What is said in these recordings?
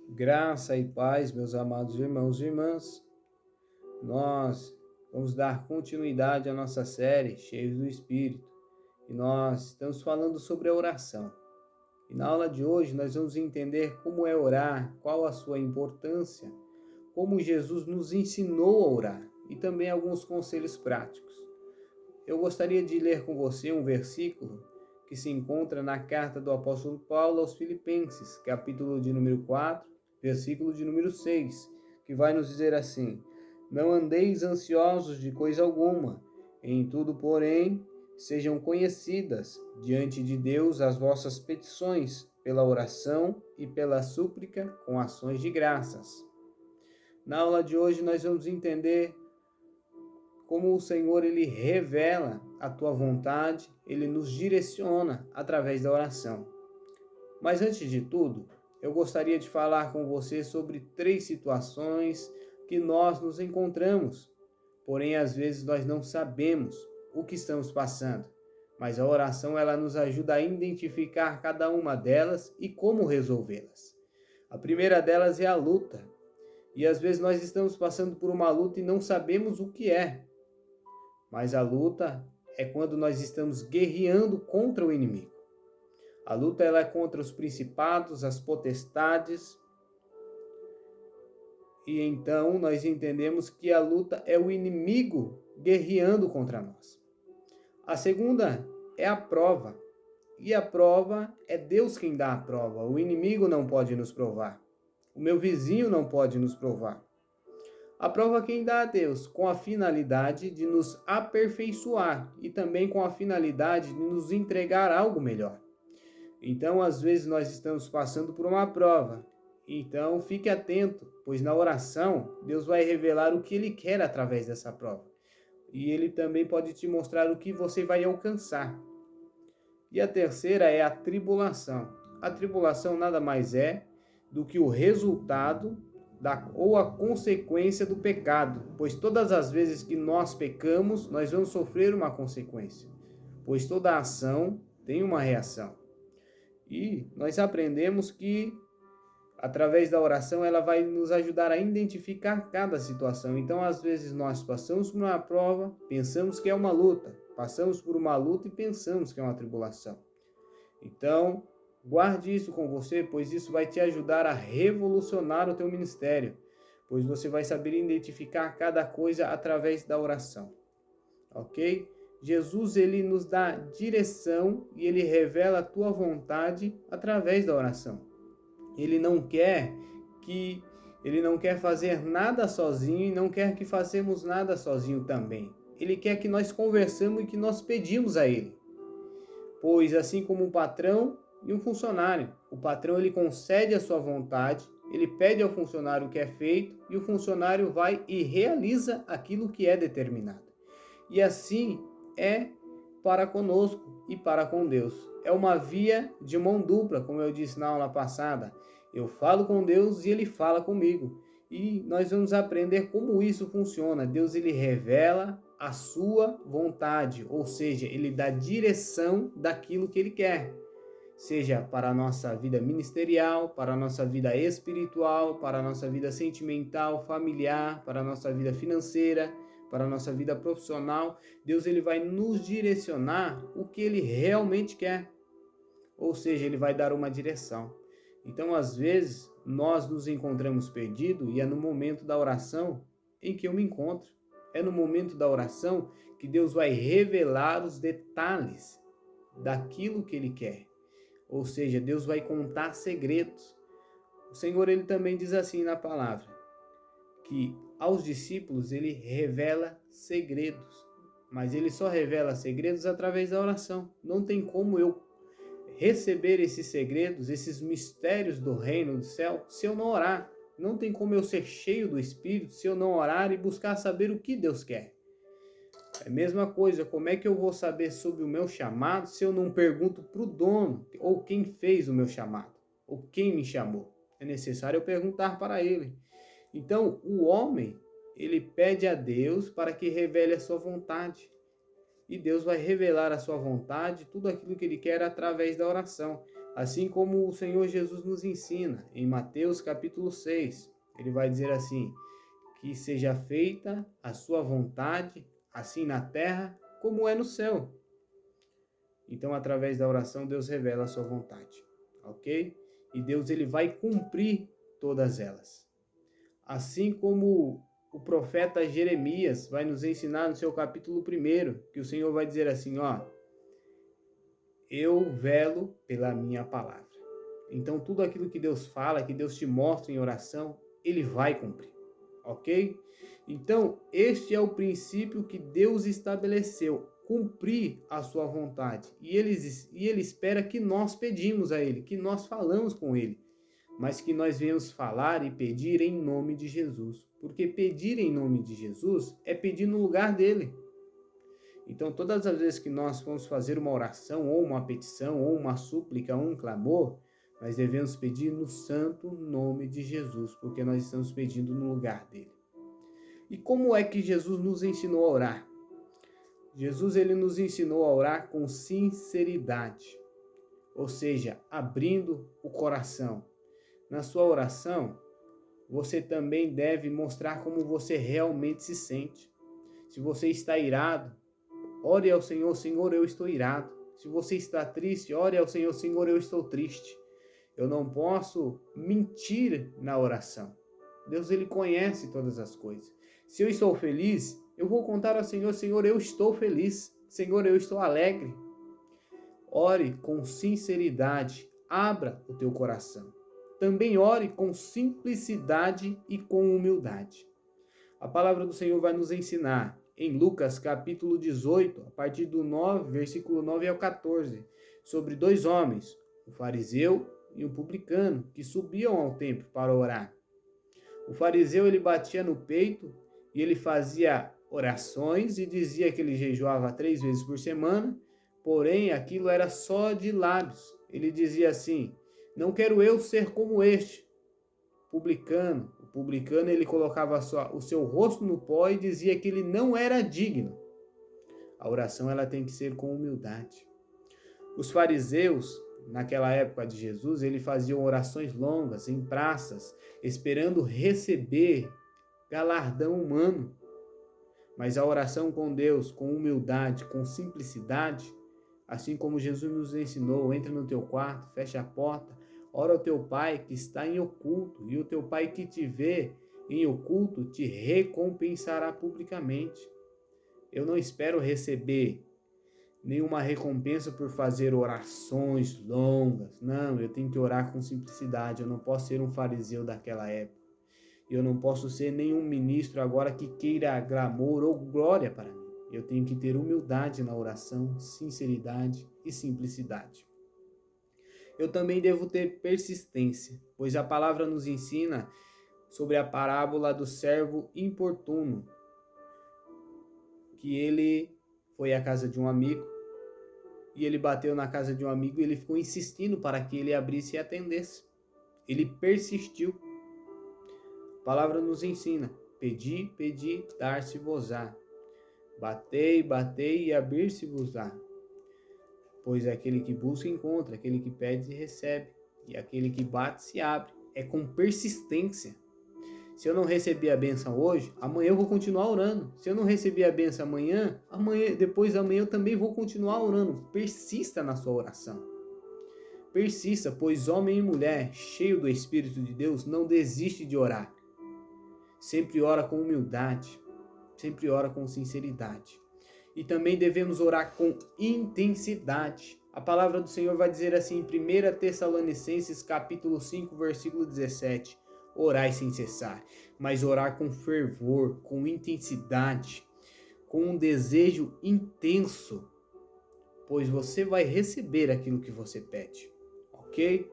Graça e paz, meus amados irmãos e irmãs. Nós vamos dar continuidade à nossa série Cheios do Espírito. E nós estamos falando sobre a oração. E na aula de hoje nós vamos entender como é orar, qual a sua importância, como Jesus nos ensinou a orar e também alguns conselhos práticos. Eu gostaria de ler com você um versículo que se encontra na carta do apóstolo Paulo aos Filipenses, capítulo de número 4, versículo de número 6, que vai nos dizer assim: Não andeis ansiosos de coisa alguma, em tudo, porém, sejam conhecidas diante de Deus as vossas petições, pela oração e pela súplica com ações de graças. Na aula de hoje nós vamos entender como o Senhor ele revela a tua vontade, ele nos direciona através da oração. Mas antes de tudo, eu gostaria de falar com você sobre 3 situações que nós nos encontramos. Porém, às vezes nós não sabemos o que estamos passando. Mas a oração ela nos ajuda a identificar cada uma delas e como resolvê-las. A primeira delas é a luta. E às vezes nós estamos passando por uma luta e não sabemos o que é. Mas a luta é quando nós estamos guerreando contra o inimigo. A luta ela é contra os principados, as potestades. E então nós entendemos que a luta é o inimigo guerreando contra nós. A segunda é a prova. E a prova é Deus quem dá a prova. O inimigo não pode nos provar. O meu vizinho não pode nos provar. A prova quem dá a Deus, com a finalidade de nos aperfeiçoar e também com a finalidade de nos entregar algo melhor. Então, às vezes, nós estamos passando por uma prova. Então, fique atento, pois na oração, Deus vai revelar o que Ele quer através dessa prova. E Ele também pode te mostrar o que você vai alcançar. E a terceira é a tribulação. A tribulação nada mais é do que o resultado ou a consequência do pecado, pois todas as vezes que nós pecamos, nós vamos sofrer uma consequência, pois toda ação tem uma reação. E nós aprendemos que, através da oração, ela vai nos ajudar a identificar cada situação. Então, às vezes, nós passamos por uma prova, pensamos que é uma luta, passamos por uma luta e pensamos que é uma tribulação. Então, guarde isso com você, pois isso vai te ajudar a revolucionar o teu ministério, pois você vai saber identificar cada coisa através da oração. Ok? Jesus, ele nos dá direção e ele revela a tua vontade através da oração. Ele não quer fazer nada sozinho e não quer que façamos nada sozinho também. Ele quer que nós conversemos e que nós pedimos a ele. Pois assim como um patrão e um funcionário, o patrão ele concede a sua vontade, ele pede ao funcionário o que é feito e o funcionário vai e realiza aquilo que é determinado. E assim é para conosco e para com Deus. É uma via de mão dupla, como eu disse na aula passada. Eu falo com Deus e Ele fala comigo. E nós vamos aprender como isso funciona. Deus ele revela a sua vontade, ou seja, Ele dá direção daquilo que Ele quer. Seja para a nossa vida ministerial, para a nossa vida espiritual, para a nossa vida sentimental, familiar, para a nossa vida financeira, para a nossa vida profissional. Deus ele vai nos direcionar o que Ele realmente quer. Ou seja, Ele vai dar uma direção. Então, às vezes, nós nos encontramos perdidos e é no momento da oração em que eu me encontro. É no momento da oração que Deus vai revelar os detalhes daquilo que Ele quer. Ou seja, Deus vai contar segredos. O Senhor ele também diz assim na palavra, que aos discípulos ele revela segredos, mas ele só revela segredos através da oração. Não tem como eu receber esses segredos, esses mistérios do reino do céu, se eu não orar. Não tem como eu ser cheio do Espírito se eu não orar e buscar saber o que Deus quer. É a mesma coisa, como é que eu vou saber sobre o meu chamado se eu não pergunto para o dono ou quem fez o meu chamado, ou quem me chamou? É necessário eu perguntar para ele. Então, o homem, ele pede a Deus para que revele a sua vontade. E Deus vai revelar a sua vontade, tudo aquilo que ele quer através da oração. Assim como o Senhor Jesus nos ensina em Mateus capítulo 6, ele vai dizer assim: que seja feita a sua vontade, assim na terra como é no céu. Então, através da oração, Deus revela a sua vontade, ok? E Deus ele vai cumprir todas elas. Assim como o profeta Jeremias vai nos ensinar no seu capítulo 1, que o Senhor vai dizer assim, ó: eu velo pela minha palavra. Então, tudo aquilo que Deus fala, que Deus te mostra em oração, ele vai cumprir, ok? Então, este é o princípio que Deus estabeleceu, cumprir a sua vontade. E ele espera que nós pedimos a ele, que nós falamos com ele, mas que nós venhamos falar e pedir em nome de Jesus. Porque pedir em nome de Jesus é pedir no lugar dele. Então, todas as vezes que nós vamos fazer uma oração, ou uma petição, ou uma súplica, ou um clamor, nós devemos pedir no santo nome de Jesus, porque nós estamos pedindo no lugar dele. E como é que Jesus nos ensinou a orar? Jesus ele nos ensinou a orar com sinceridade, ou seja, abrindo o coração. Na sua oração, você também deve mostrar como você realmente se sente. Se você está irado, ore ao Senhor, Senhor, eu estou irado. Se você está triste, ore ao Senhor, Senhor, eu estou triste. Eu não posso mentir na oração. Deus, ele conhece todas as coisas. Se eu estou feliz, eu vou contar ao Senhor, Senhor, eu estou feliz. Senhor, eu estou alegre. Ore com sinceridade, abra o teu coração. Também ore com simplicidade e com humildade. A palavra do Senhor vai nos ensinar em Lucas capítulo 18, a partir do 9, versículo 9 ao 14, sobre dois homens, um fariseu e um publicano, que subiam ao templo para orar. O fariseu ele batia no peito e ele fazia orações e dizia que ele jejuava 3 vezes por semana, porém aquilo era só de lábios. Ele dizia assim: não quero eu ser como este publicano. O publicano ele colocava o seu rosto no pó e dizia que ele não era digno. A oração ela tem que ser com humildade. Os fariseus, naquela época de Jesus, eles faziam orações longas em praças, esperando receber galardão humano. Mas a oração com Deus, com humildade, com simplicidade, assim como Jesus nos ensinou, entra no teu quarto, fecha a porta, ora ao teu Pai que está em oculto, e o teu Pai que te vê em oculto te recompensará publicamente. Eu não espero receber nenhuma recompensa por fazer orações longas. Não, eu tenho que orar com simplicidade. Eu não posso ser um fariseu daquela época. Eu não posso ser nenhum ministro agora que queira glamour ou glória para mim. Eu tenho que ter humildade na oração, sinceridade e simplicidade. Eu também devo ter persistência, pois a palavra nos ensina sobre a parábola do servo importuno, que ele foi à casa de um amigo, e ele bateu na casa de um amigo e ele ficou insistindo para que ele abrisse e atendesse. Ele persistiu. A palavra nos ensina: pedi, pedi, dar-se-vos-á. Batei, batei e abrir-se-vos-á. Pois aquele que busca encontra, aquele que pede recebe, e aquele que bate se abre. É com persistência. Se eu não receber a bênção hoje, amanhã eu vou continuar orando. Se eu não receber a bênção amanhã, depois da manhã eu também vou continuar orando. Persista na sua oração. Persista, pois homem e mulher, cheio do Espírito de Deus, não desiste de orar. Sempre ora com humildade, sempre ora com sinceridade. E também devemos orar com intensidade. A palavra do Senhor vai dizer assim em 1 Tessalonicenses capítulo 5, versículo 17. Orai sem cessar, mas orar com fervor, com intensidade, com um desejo intenso, pois você vai receber aquilo que você pede, ok?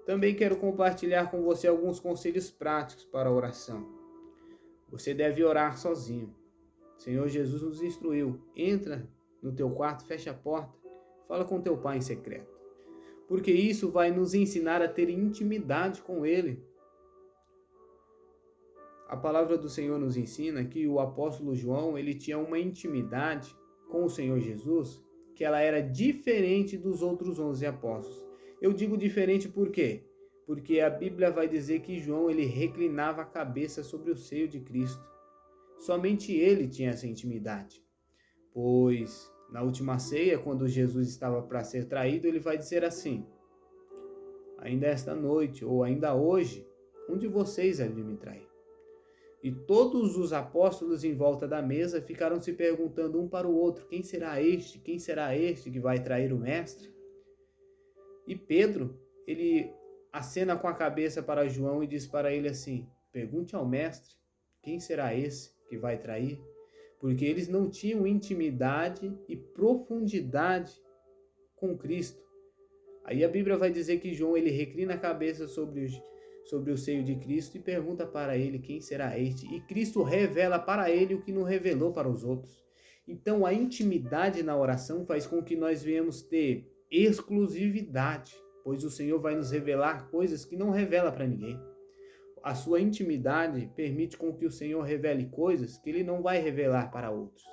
Também quero compartilhar com você alguns conselhos práticos para a oração. Você deve orar sozinho. O Senhor Jesus nos instruiu: entra no teu quarto, fecha a porta, fala com teu Pai em secreto, porque isso vai nos ensinar a ter intimidade com Ele. A palavra do Senhor nos ensina que o apóstolo João, ele tinha uma intimidade com o Senhor Jesus, que ela era diferente dos outros 11 apóstolos. Eu digo diferente por quê? Porque a Bíblia vai dizer que João ele reclinava a cabeça sobre o seio de Cristo. Somente ele tinha essa intimidade. Pois na última ceia, quando Jesus estava para ser traído, ele vai dizer assim: ainda esta noite, ou ainda hoje, um de vocês há de me trair. E todos os apóstolos em volta da mesa ficaram se perguntando um para o outro: quem será este? Quem será este que vai trair o mestre? E Pedro, ele acena com a cabeça para João e diz para ele assim: pergunte ao mestre, quem será esse que vai trair? Porque eles não tinham intimidade e profundidade com Cristo. Aí a Bíblia vai dizer que João ele reclina a cabeça sobre o seio de Cristo e pergunta para ele quem será este. E Cristo revela para ele o que não revelou para os outros. Então a intimidade na oração faz com que nós venhamos ter exclusividade, pois o Senhor vai nos revelar coisas que não revela para ninguém. A sua intimidade permite com que o Senhor revele coisas que ele não vai revelar para outros.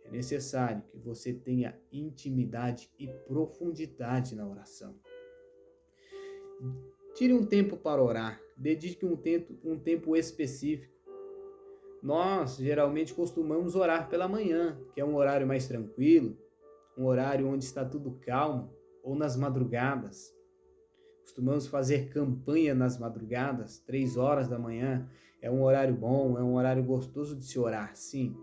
É necessário que você tenha intimidade e profundidade na oração. Tire um tempo para orar, dedique um tempo específico. Nós geralmente costumamos orar pela manhã, que é um horário mais tranquilo, um horário onde está tudo calmo, ou nas madrugadas. Costumamos fazer campanha nas madrugadas, 3 horas da manhã. É um horário bom, é um horário gostoso de se orar, sim.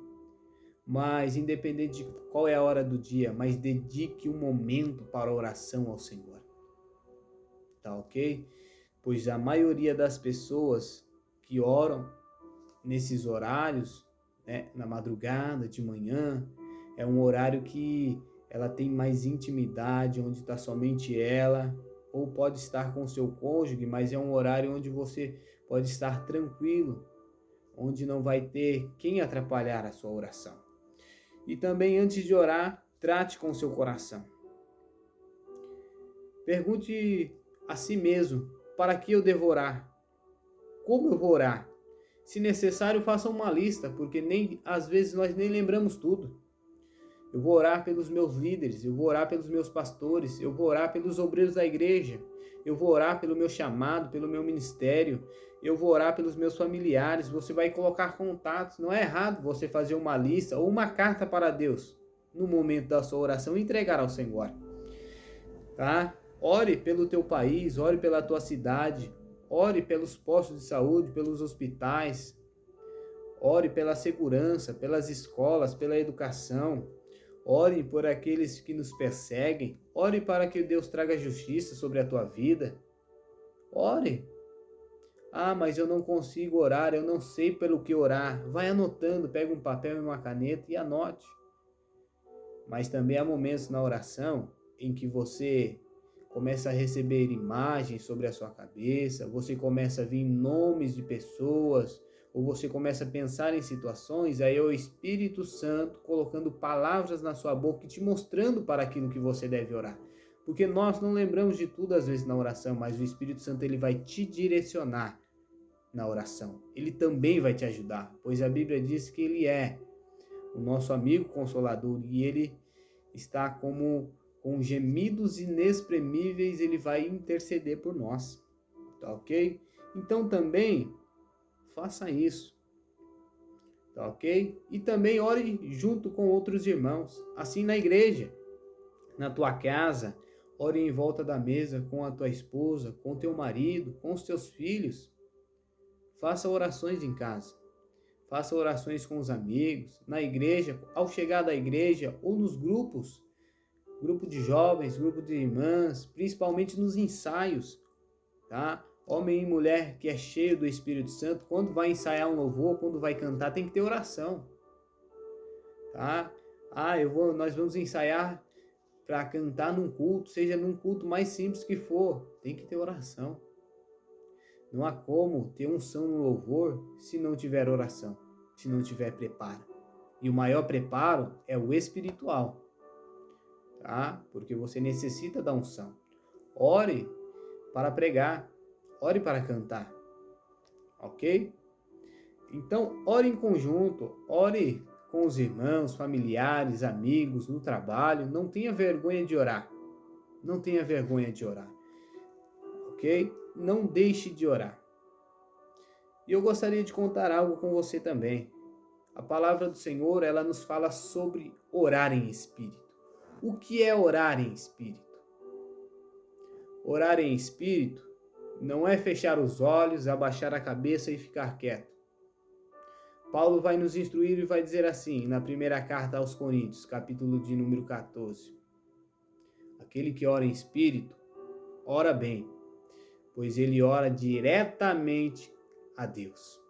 Mas independente de qual é a hora do dia, mas dedique um momento para a oração ao Senhor. Tá ok? Pois a maioria das pessoas que oram nesses horários, né, na madrugada, de manhã, é um horário que ela tem mais intimidade, onde está somente ela, ou pode estar com seu cônjuge, mas é um horário onde você pode estar tranquilo, onde não vai ter quem atrapalhar a sua oração. E também, antes de orar, trate com seu coração. Pergunte a si mesmo: para que eu devo orar? Como eu vou orar? Se necessário, faça uma lista, porque às vezes nós nem lembramos tudo. Eu vou orar pelos meus líderes, eu vou orar pelos meus pastores, eu vou orar pelos obreiros da igreja, eu vou orar pelo meu chamado, pelo meu ministério, eu vou orar pelos meus familiares. Você vai colocar contatos. Não é errado você fazer uma lista ou uma carta para Deus no momento da sua oração e entregar ao Senhor. Tá? Ore pelo teu país, ore pela tua cidade, ore pelos postos de saúde, pelos hospitais, ore pela segurança, pelas escolas, pela educação. Ore por aqueles que nos perseguem. Ore para que Deus traga justiça sobre a tua vida. Ore. Ah, mas eu não consigo orar, eu não sei pelo que orar. Vai anotando, pega um papel e uma caneta e anote. Mas também há momentos na oração em que você começa a receber imagens sobre a sua cabeça, você começa a vir nomes de pessoas, ou você começa a pensar em situações, aí é o Espírito Santo colocando palavras na sua boca e te mostrando para aquilo que você deve orar. Porque nós não lembramos de tudo às vezes na oração, mas o Espírito Santo ele vai te direcionar na oração. Ele também vai te ajudar, pois a Bíblia diz que ele é o nosso amigo consolador e ele está com gemidos inexprimíveis, ele vai interceder por nós. Tá ok? Então também faça isso, tá ok? E também ore junto com outros irmãos, assim na igreja, na tua casa, ore em volta da mesa com a tua esposa, com o teu marido, com os teus filhos. Faça orações em casa, faça orações com os amigos, na igreja, ao chegar da igreja ou nos grupos, grupo de jovens, grupo de irmãs, principalmente nos ensaios, tá? Homem e mulher que é cheio do Espírito Santo, quando vai ensaiar um louvor, quando vai cantar, tem que ter oração, tá? Nós vamos ensaiar para cantar num culto, seja num culto mais simples que for, tem que ter oração. Não há como ter unção no louvor se não tiver oração, se não tiver preparo. E o maior preparo é o espiritual, tá? Porque você necessita da unção. Ore para pregar, ore para cantar, ok? Então, ore em conjunto, ore com os irmãos, familiares, amigos, no trabalho. Não tenha vergonha de orar. Não tenha vergonha de orar, ok? Não deixe de orar. E eu gostaria de contar algo com você também. A palavra do Senhor, ela nos fala sobre orar em espírito. O que é orar em espírito? Orar em espírito não é fechar os olhos, abaixar a cabeça e ficar quieto. Paulo vai nos instruir e vai dizer assim, na primeira carta aos Coríntios, capítulo de número 14. Aquele que ora em espírito, ora bem, pois ele ora diretamente a Deus.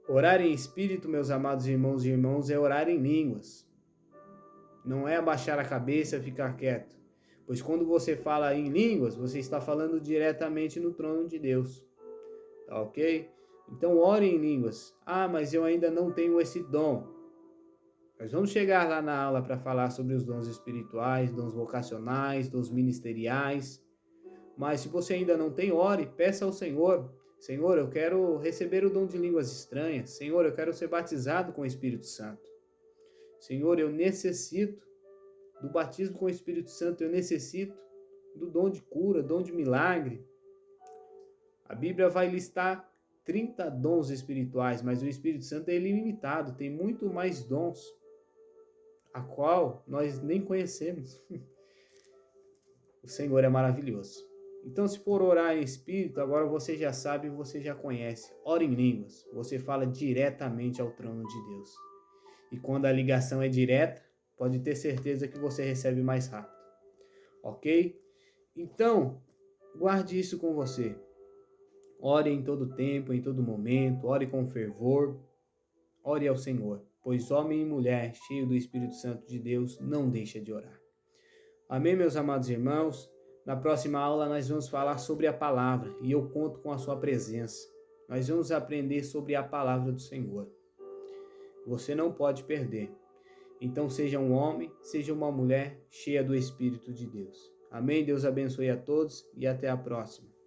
Orar em espírito, meus amados irmãos e irmãs, é orar em línguas. Não é abaixar a cabeça e ficar quieto. Pois quando você fala em línguas, você está falando diretamente no trono de Deus. Tá ok? Então ore em línguas. Ah, mas eu ainda não tenho esse dom. Nós vamos chegar lá na aula para falar sobre os dons espirituais, dons vocacionais, dons ministeriais. Mas se você ainda não tem, ore, peça ao Senhor. Senhor, eu quero receber o dom de línguas estranhas. Senhor, eu quero ser batizado com o Espírito Santo. Senhor, eu necessito do batismo com o Espírito Santo. Eu necessito do dom de cura, dom de milagre. A Bíblia vai listar 30 dons espirituais, mas o Espírito Santo é ilimitado, tem muito mais dons, a qual nós nem conhecemos. O Senhor é maravilhoso. Então, se for orar em espírito, agora você já sabe, você já conhece. Ora em línguas, você fala diretamente ao trono de Deus. E quando a ligação é direta, pode ter certeza que você recebe mais rápido. Ok? Então, guarde isso com você. Ore em todo tempo, em todo momento, ore com fervor, ore ao Senhor, pois homem e mulher cheio do Espírito Santo de Deus não deixa de orar. Amém, meus amados irmãos? Na próxima aula nós vamos falar sobre a palavra e eu conto com a sua presença. Nós vamos aprender sobre a palavra do Senhor. Você não pode perder. Então seja um homem, seja uma mulher cheia do Espírito de Deus. Amém? Deus abençoe a todos e até a próxima.